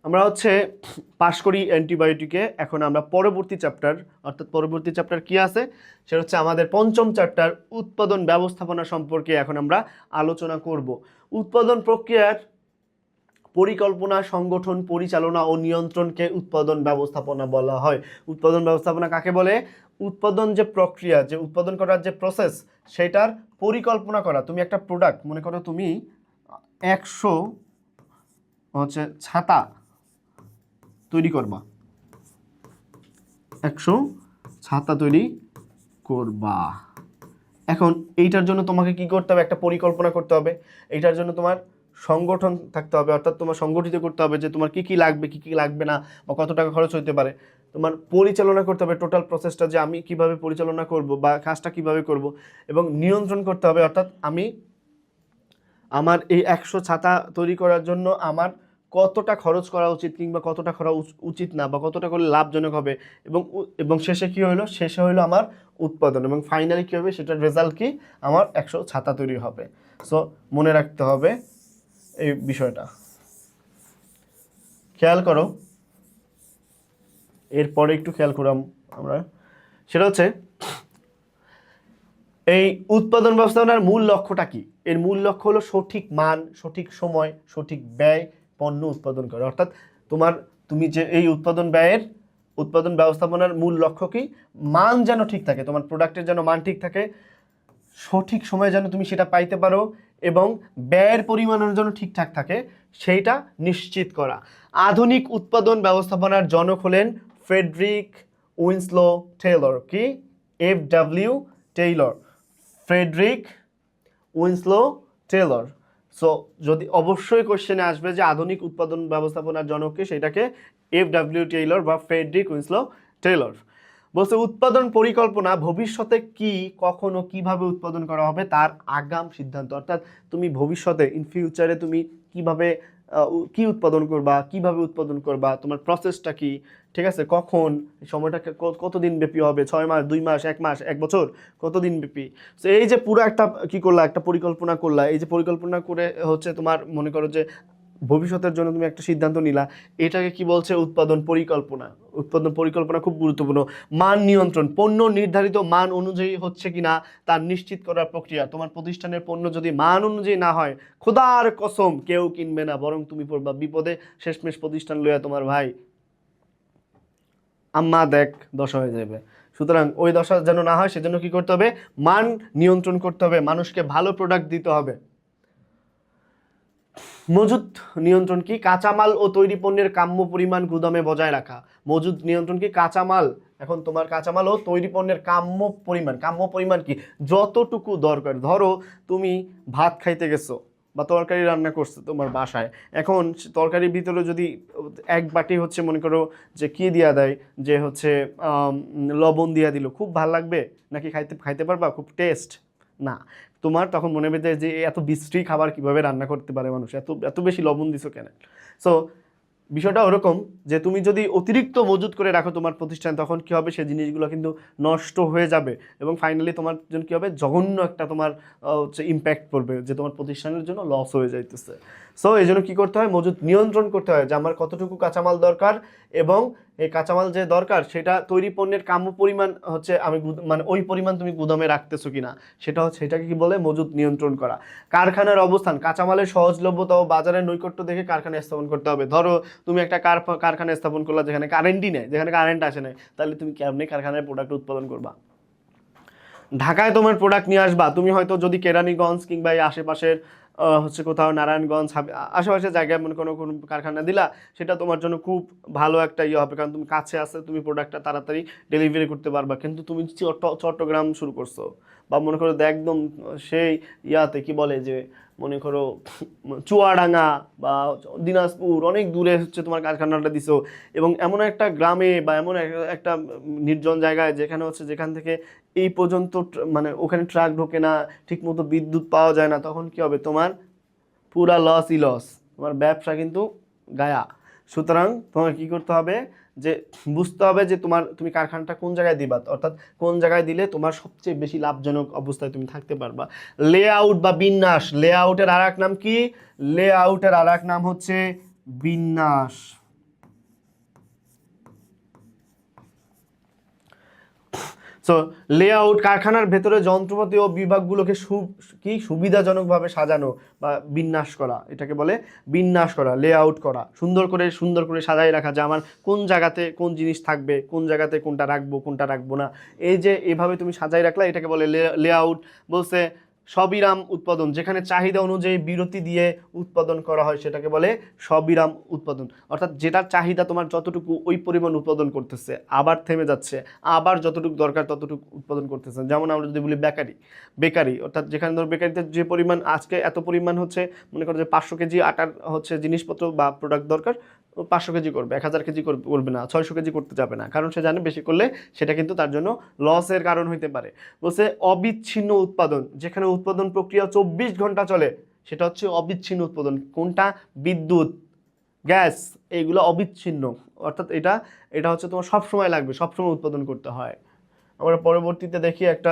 আমরা হচ্ছে পাশ করি অ্যান্টিবায়োটিকে। এখন আমরা পরবর্তী চ্যাপ্টার, অর্থাৎ পরবর্তী চ্যাপ্টার কি আছে সেটা হচ্ছে আমাদের পঞ্চম চ্যাপ্টার উৎপাদন ব্যবস্থাপনা সম্পর্কে এখন আমরা আলোচনা করব। উৎপাদন প্রক্রিয়ার পরিকল্পনা, সংগঠন, পরিচালনা ও নিয়ন্ত্রণকে উৎপাদন ব্যবস্থাপনা বলা হয়। উৎপাদন ব্যবস্থাপনা কাকে বলে? উৎপাদন যে প্রক্রিয়া, যে উৎপাদন করার যে প্রসেস, সেটার পরিকল্পনা করা। তুমি একটা প্রোডাক্ট, মনে করো তুমি 100 হচ্ছে ছাতা তৈরি করবা, 100 ছাতা তৈরি করবা। এখন এইটার জন্য তোমাকে কি করতে হবে? একটা পরিকল্পনা করতে হবে। এইটার জন্য তোমার সংগঠন থাকতে হবে, অর্থাৎ তোমার সংগঠিত করতে হবে যে তোমার কি কি লাগবে, কি কি লাগবে না, বা কত টাকা খরচ হতে পারে। তোমার পরিচালনা করতে হবে টোটাল প্রসেসটা, যে আমি কিভাবে পরিচালনা করব বা কাজটা কিভাবে করব, এবং নিয়ন্ত্রণ করতে হবে, অর্থাৎ আমি আমার এই 100 ছাতা তৈরি করার জন্য আমার কতটা খরচ করা উচিত, কিংবা কতটা করা উচিত না, বা কতটা করলে লাভজনক হবে, এবং শেষে কি হলো? শেষে হলো আমার উৎপাদন, এবং ফাইনালি কী হবে? সেটার রেজাল্ট কি? আমার 100 ছাতা তৈরি হবে। সো মনে রাখতে হবে এই বিষয়টা। খেয়াল করো, এরপরে একটু খেয়াল করলাম আমরা, সেটা হচ্ছে এই উৎপাদন ব্যবস্থাপনার মূল লক্ষ্যটা কি? এর মূল লক্ষ্য হলো সঠিক মান, সঠিক সময়, সঠিক ব্যয় পণ্য উৎপাদন করা। অর্থাৎ তুমি যে এই উৎপাদন ব্যবস্থাপনার মূল লক্ষ্য কি? মান যেন ঠিক থাকে, তোমার প্রোডাক্টের যেন মান ঠিক থাকে, সঠিক সময়ে যেন তুমি সেটা পাইতে পারো, এবং ব্যয়ের পরিমাণের জন্য ঠিকঠাক থাকে, সেইটা নিশ্চিত করা। আধুনিক উৎপাদন ব্যবস্থাপনার জনক হলেন ফ্রেডরিক উইন্সলো টেইলর। কি? FW Taylor, Frederick Winslow Taylor. So যদি অবশ্যই কোশ্চেনে আসবে যে আধুনিক উৎপাদন ব্যবস্থাপনার জনককে, সেটাকে FW টেইলর বা ফ্রেডরিক উইন্সলো টেইলর। বলছে উৎপাদন পরিকল্পনা ভবিষ্যতে কি, কখন ও কিভাবে উৎপাদন করা হবে তার আগাম সিদ্ধান্ত। অর্থাৎ তুমি ভবিষ্যতে, ইন ফিউচারে তুমি কিভাবে কি উৎপাদন করবা, কিভাবে উৎপাদন করবা, তোমার প্রসেসটা কি, ঠিক আছে, কখন, সময়টা কতদিন ব্যাপী হবে, 6 মাস, 2 মাস, 1 মাস, 1 বছর, কতদিন ব্যাপী। তো এই যে পুরো একটা কি করলা, একটা পরিকল্পনা করলা, এই যে পরিকল্পনা করে হচ্ছে তোমার মনে করো যে ভবিষ্যতের জন্য তুমি একটা সিদ্ধান্ত নিলা, এটাকে কি বলছে? উৎপাদন পরিকল্পনা। উৎপাদন পরিকল্পনা খুব গুরুত্বপূর্ণ। মান নিয়ন্ত্রণ, পণ্য নির্ধারিত মান অনুযায়ী হচ্ছে কিনা তার নিশ্চিত করার প্রক্রিয়া। তোমার প্রতিষ্ঠানের পণ্য যদি মান অনুযায়ী না হয়, খোদার কসম কেউ কিনবে না, বরং তুমি পড়বা বিপদে। শেষমেশ প্রতিষ্ঠান লইয়া তোমার ভাই আম্মা দেখ দশা হয়ে যাবে। সুতরাং ওই দশা যেন না হয়, সেজন্য কি করতে হবে? মান নিয়ন্ত্রণ করতে হবে, মানুষকে ভালো প্রোডাক্ট দিতে হবে। মজুদ নিয়ন্ত্রণ কি? কাঁচামাল ও তৈরি পণ্যের কাম্য পরিমাণ গুদামে বজায় রাখা। মজুদ নিয়ন্ত্রণ কি? কাঁচামাল, এখন তোমার কাঁচামাল ও তৈরি পণ্যের কাম্য পরিমাণ কি? যতটুকু দরকার। ধরো তুমি ভাত খাইতে গেছো বা তরকারি রান্না করছো তোমার বাসায়, এখন তরকারির ভিতরে যদি এক বাটি হচ্ছে মনে করো যে কি দিয়া দেয়, যে হচ্ছে লবণ দিয়া দিল, খুব ভাল লাগবে নাকি? খাইতে পারবা? খুব টেস্ট না। তোমার তখন মনে হবে যে এত বিশ্রী খাবার কিভাবে রান্না করতে পারে মানুষ, এত এত বেশি লবণ দিছো কেন? সো বিষয়টা ওরকম যে তুমি যদি অতিরিক্ত মজুত করে রাখো তোমার প্রতিষ্ঠান, তখন কি হবে? সেই জিনিসগুলো কিন্তু নষ্ট হয়ে যাবে, এবং ফাইনালি তোমার জন্য কি হবে? জঘন্য একটা তোমার হচ্ছে ইম্প্যাক্ট পড়বে, যে তোমার প্রতিষ্ঠানের জন্য লস হয়ে যাইতেছে। সো এই জন্য কী করতে হয়? মজুত নিয়ন্ত্রণ করতে হয়, যে আমার কতটুকু কাঁচামাল দরকার, এবং এই কাঁচামাল যে দরকার সেটা তৈরি পণ্যের কাম্য পরিমাণ হচ্ছে আমি মানে ওই পরিমাণ তুমি গুদামে রাখতেছো কিনা, সেটাকে কি বলে? মজুত নিয়ন্ত্রণ করা। কারখানার অবস্থান, কাঁচামালের সহজলভ্যতা ও বাজারের নৈকট্য দেখে কারখানা স্থাপন করতে হবে। ধরো তুমি একটা কারখানা স্থাপন করলা যেখানে কারেন্টই নেই, যেখানে কারেন্ট আসে নাই, তাহলে তুমি কেমনি কারখানায় প্রোডাক্ট উৎপাদন করবা? ঢাকায় তোমার প্রোডাক্ট নিয়ে আসবা, তুমি হয়তো যদি কেরানীগঞ্জ কিংবা এই আশেপাশের হচ্ছে কোথাও নারায়ণগঞ্জ আশেপাশের জায়গায় মনে কোনো কোনো কারখানা দিলা, সেটা তোমার জন্য খুব ভালো একটা ইয়ে হবে, কারণ তুমি কাছে আসে, তুমি প্রোডাক্টটা তাড়াতাড়ি ডেলিভারি করতে পারবা। কিন্তু তুমি চট্টগ্রাম শুরু করছো, বা মনে করো একদম সেই ইয়াতে কি বলে যে মনে করো চুয়াডাঙ্গা বা দিনাজপুর, অনেক দূরে হচ্ছে তোমার কারখানাটা দিছো, এবং এমন একটা গ্রামে বা এমন একটা নির্জন জায়গায় যেখান থেকে এই পর্যন্ত মানে ওখানে ট্রাক ঢোকে না, ঠিকমতো বিদ্যুৎ পাওয়া যায় না, তখন কি হবে? তোমার পুরা লসই লস, তোমার ব্যবসা কিন্তু গায়া। সুতরাং তোমার কি করতে হবে? যে বুঝতে হবে যে তুমি কারখানাটা কোন জায়গায় দিবা, অর্থাৎ কোন জায়গায় দিলে তোমার সবচেয়ে বেশি লাভজনক অবস্থায় তুমি থাকতে পারবা। লেআউট বা বিন্যাস, লেআউটের আর এক নাম কি? লেআউটের আর এক নাম হচ্ছে বিন্যাস। সো লেআউট কারখানার ভেতরে যন্ত্রপাতি ও বিভাগগুলোকে সুবিধাজনকভাবে সাজানো বা বিন্যাস করা, এটাকে বলে বিন্যাস করা, লেআউট করা, সুন্দর করে সাজাই রাখা, যে আমার কোন জায়গাতে কোন জিনিস থাকবে, কোন জায়গাতে কোনটা রাখবো না, এই যে এভাবে তুমি সাজাই রাখলা, এটাকে বলে লেআউট। বলছে সবিরাম উৎপাদন, যেখানে চাহিদা অনুযায়ী বিরতি দিয়ে উৎপাদন করা হয় সেটাকে বলে সবিরাম উৎপাদন। অর্থাৎ যেটার চাহিদা তোমার যতটুকু ওই পরিমাণ উৎপাদন করতেছে, আবার থেমে যাচ্ছে, আবার যতটুকু দরকার ততটুকু উৎপাদন করতেছে। যেমন আমরা যদি বলি বেকারি, অর্থাৎ যেখানে ধর বেকারিতে যে পরিমাণ আজকে এত পরিমাণ হচ্ছে, মনে করো যে 500 কেজি আটার হচ্ছে জিনিসপত্র বা প্রোডাক্ট দরকার, 500 কেজি করবে, 1000 কেজি করবে না, 600 কেজি করতে যাবে না, কারণ সে জানে বেশি করলে সেটা কিন্তু তার জন্য লসের কারণ হইতে পারে। বলছে অবিচ্ছিন্ন উৎপাদন, যেখানে উৎপাদন প্রক্রিয়া 24 ঘন্টা চলে, সেটা হচ্ছে অবিচ্ছিন্ন উৎপাদন। কোনটা? বিদ্যুৎ, গ্যাস, এইগুলো অবিচ্ছিন্ন, অর্থাৎ এটা হচ্ছে তোমার সবসময় লাগবে, সবসময় উৎপাদন করতে হয়। আমরা পরবর্তীতে দেখি একটা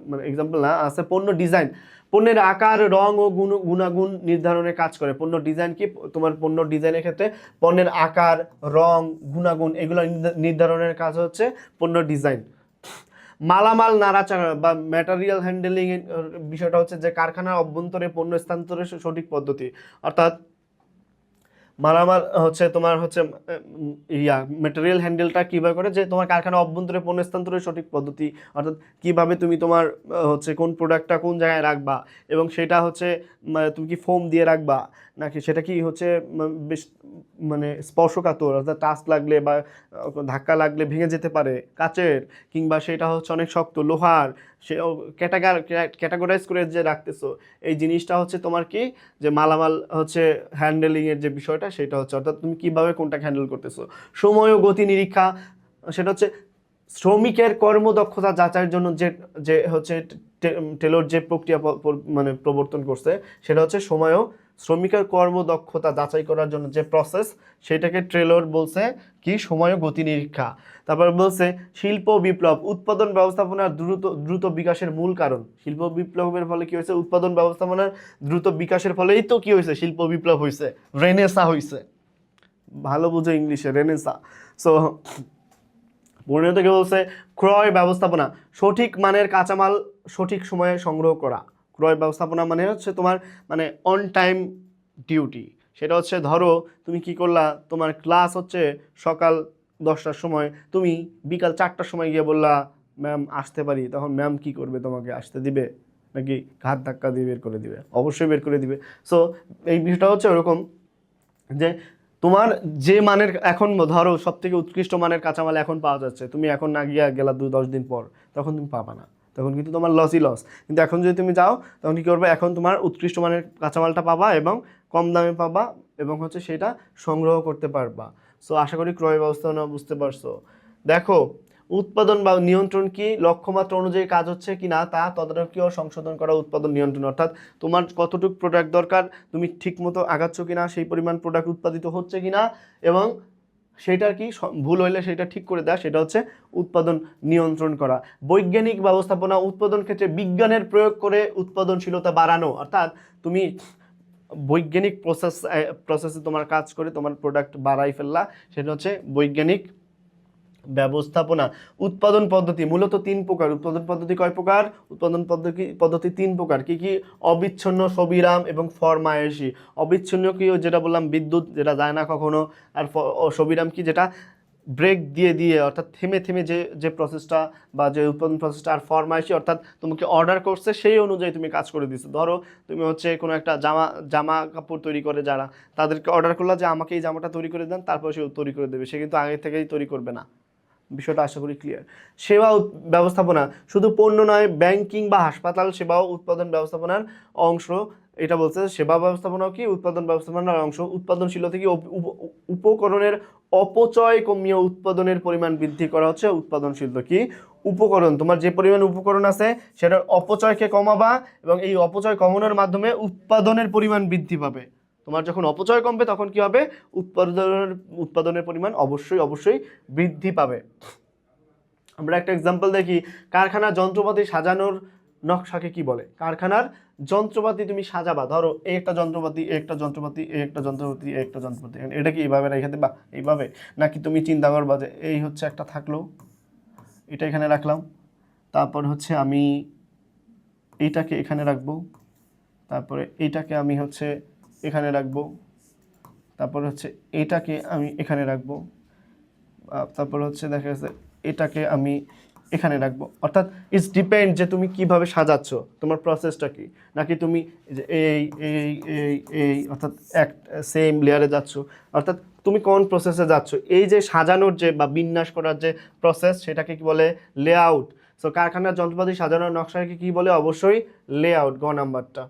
মানে এক্সাম্পল না আছে, পণ্য ডিজাইন, পণ্যের আকার, রং ও গুণাগুণ নির্ধারণে কাজ করে। পণ্য ডিজাইন কি? তোমার পণ্য ডিজাইনের ক্ষেত্রে পণ্যের আকার, রং, গুণাগুণ এগুলো নির্ধারণের কাজ হচ্ছে পণ্য ডিজাইন। মালামাল নাড়াচাড়া বা ম্যাটেরিয়াল হ্যান্ডেলিং এর বিষয়টা হচ্ছে যে কারখানার অভ্যন্তরে পণ্য স্থানান্তরের সঠিক পদ্ধতি, অর্থাৎ মালামাল হচ্ছে তোমার হচ্ছে ম্যাটেরিয়াল হ্যান্ডেলটা কীভাবে করে, যে তোমার কারখানা অভ্যন্তরে পণ্য স্থানান্তরের সঠিক পদ্ধতি, অর্থাৎ কীভাবে তুমি তোমার হচ্ছে কোন প্রোডাক্টটা কোন জায়গায় রাখবা, এবং সেটা হচ্ছে তুমি কি ফোম দিয়ে রাখবা, নাকি সেটা কি হচ্ছে বেশ মানে স্পর্শকাতর, অর্থাৎ টাচ লাগলে বা ধাক্কা লাগলে ভেঙে যেতে পারে কাচের, কিংবা সেটা হচ্ছে অনেক শক্ত লোহার, সে ক্যাটাগরাইজ করে যে রাখতেছো, এই জিনিসটা হচ্ছে তোমার কি, যে মালামাল হচ্ছে হ্যান্ডেলিংয়ের যে বিষয়টা সেটা হচ্ছে, অর্থাৎ তুমি কীভাবে কোনটাকে হ্যান্ডেল করতেছো। সময় ও গতি নিরীক্ষা, সেটা হচ্ছে শ্রমিকের কর্মদক্ষতা যাচাইয়ের জন্য যে হচ্ছে টেলর যে প্রক্রিয়া মানে প্রবর্তন করছে, সেটা হচ্ছে সময় ও শ্রমিকের কর্মদক্ষতা যাচাই করার জন্য যে প্রসেস, সেটাকে ট্রেলর বলছে কি, সময় ও গতি নিরীক্ষা। তারপর বলছে শিল্প বিপ্লব, উৎপাদন ব্যবস্থাপনার দ্রুত বিকাশের মূল কারণ। শিল্প বিপ্লবের ফলে কি হয়েছে? উৎপাদন ব্যবস্থাপনার দ্রুত বিকাশের ফলেই তো কি হয়েছে? শিল্প বিপ্লব হয়েছে, রেনেসা হয়েছে। ভালো বুঝো ইংলিশে, রেনেসা। সো 15 থেকে বলছে ক্রয় ব্যবস্থাপনা, সঠিক মানের কাঁচামাল সঠিক সময়ে সংগ্রহ করা। ক্রয় ব্যবস্থাপনা মানে হচ্ছে তোমার মানে অন টাইম ডিউটি। সেটা হচ্ছে ধরো তুমি কি করলা, তোমার ক্লাস হচ্ছে সকাল 10টার সময়, তুমি বিকাল 4টার সময় গিয়ে বললা ম্যাম আসতে পারি, তখন ম্যাম কি করবে? তোমাকে আসতে দিবে নাকি ঘাত ধাক্কা দিয়ে বের করে দিবে? অবশ্যই বের করে দিবে। সো এই বিষয়টা হচ্ছে ওরকম যে তোমার যে মানের, এখন ধরো সব থেকে উৎকৃষ্ট মানের কাঁচামাল এখন পাওয়া যাচ্ছে, তুমি এখন না গিয়া গেলা 10 দিন পর, তখন তুমি পাবা না, তখন কিন্তু তোমার লসই লস। কিন্তু এখন যদি তুমি যাও, তখন কী করবে? এখন তোমার উৎকৃষ্ট মানের কাঁচামালটা পাবা এবং কম দামে পাবা, এবং হচ্ছে সেটা সংগ্রহ করতে পারবা। সো আশা করি ক্রয় ব্যবস্থাপনা বুঝতে পারছো। দেখো, উৎপাদন বা নিয়ন্ত্রণ কি? লক্ষ্যমাত্রা অনুযায়ী কাজ হচ্ছে কি না তা তদারকি ও সংশোধন করা উৎপাদন নিয়ন্ত্রণ। অর্থাৎ তোমার কতটুকু প্রোডাক্ট দরকার, তুমি ঠিকমতো আগাচ্ছ কিনা, সেই পরিমাণ প্রোডাক্ট উৎপাদিত হচ্ছে কিনা, এবং সেটার কি ভুল হইলে সেটা ঠিক করে দেওয়া, সেটা হচ্ছে উৎপাদন নিয়ন্ত্রণ করা। বৈজ্ঞানিক ব্যবস্থাপনা, উৎপাদন ক্ষেত্রে বিজ্ঞানের প্রয়োগ করে উৎপাদনশীলতা বাড়ানো। অর্থাৎ তুমি বৈজ্ঞানিক প্রসেসে তোমার কাজ করে তোমার প্রোডাক্ট বাড়াই ফেললা, সেটা হচ্ছে বৈজ্ঞানিক ব্যবস্থাপনা। উৎপাদন পদ্ধতি মূলত 3 প্রকার। উৎপাদন পদ্ধতি কয় প্রকার? উৎপাদন পদ্ধতি 3 প্রকার। কি কি? অবিচ্ছিন্ন, সবিরাম এবং ফরমায়েশি। অবিচ্ছিন্ন কি? যেটা বললাম বিদ্যুৎ, যেটা যায় না কখনো। আর সবিরাম কি? যেটা ব্রেক দিয়ে দিয়ে, অর্থাৎ থেমে থেমে যে প্রসেসটা বা যে উৎপাদন প্রসেসটা। আর ফরমায়েশি অর্থাৎ তোমাকে অর্ডার করছে, সেই অনুযায়ী তুমি কাজ করে দিচ্ছো। ধরো তুমি হচ্ছে কোনো একটা জামা কাপড় তৈরি করে যারা, তাদেরকে অর্ডার করলা যে আমাকে এই জামাটা তৈরি করে দেন, তারপর সে তৈরি করে দেবে, সে কিন্তু আগে থেকেই তৈরি করবে না। বিষয়টা আশা করি ক্লিয়ার। সেবা ব্যবস্থাপনা শুধু পণ্য নয়, ব্যাংকিং বা হাসপাতাল সেবাও উৎপাদন ব্যবস্থাপনার অংশ। এটা বলছে সেবা ব্যবস্থাপনাও কি? উৎপাদন ব্যবস্থাপনার অংশ। উৎপাদনশীলতা কি? উপকরণের অপচয় কমিয়ে উৎপাদনের পরিমাণ বৃদ্ধি করা হচ্ছে উৎপাদনশীলতা। কি? উপকরণ, তোমার যে পরিমাণ উপকরণ আছে সেটার অপচয়কে কমাবা, এবং এই অপচয় কমানোর মাধ্যমে উৎপাদনের পরিমাণ বৃদ্ধি পাবে। তোমার যখন অপচয় কমবে তখন কি হবে? উৎপাদনের পরিমাণ অবশ্যই বৃদ্ধি পাবে। আমরা একটা এক্সাম্পল দেখি, কারখানা যন্ত্রপাতি সাজানোর নকশাকে কি বলে? কারখানার যন্ত্রপাতি তুমি সাজাবা, ধরো এই একটা যন্ত্রপাতি, একটা যন্ত্রপাতি, একটা যন্ত্রপাতি, একটা যন্ত্রপাতি, এটা কি এইভাবে রেখে দেবা? এইভাবে? নাকি তুমি চিন্তা করবা যে এই হচ্ছে একটা থাকলো, এটা এখানে রাখলাম, তারপর হচ্ছে আমি এইটাকে এখানে রাখবো, তারপরে এইটাকে আমি হচ্ছে এখানে রাখবো, তারপর হচ্ছে এইটাকে আমি এখানে রাখবো, তারপর হচ্ছে দেখা যাচ্ছে এটাকে আমি এখানে রাখবো। অর্থাৎ ইটস ডিপেন্ড যে তুমি কিভাবে সাজাচ্ছ, তোমার প্রসেসটা কি, নাকি তুমি যে এই এই এই এই অর্থাৎ এক সেম লেয়ারে যাচ্ছ, অর্থাৎ তুমি কোন প্রসেসে যাচ্ছ। এই যে সাজানোর যে বা বিন্যাস করার যে প্রসেস, সেটাকে কি বলে? লেআউট। সো কারখানার যন্ত্রপাতি সাজানোর নকশাকে কি বলে? অবশ্যই লেআউট, গ নাম্বারটা।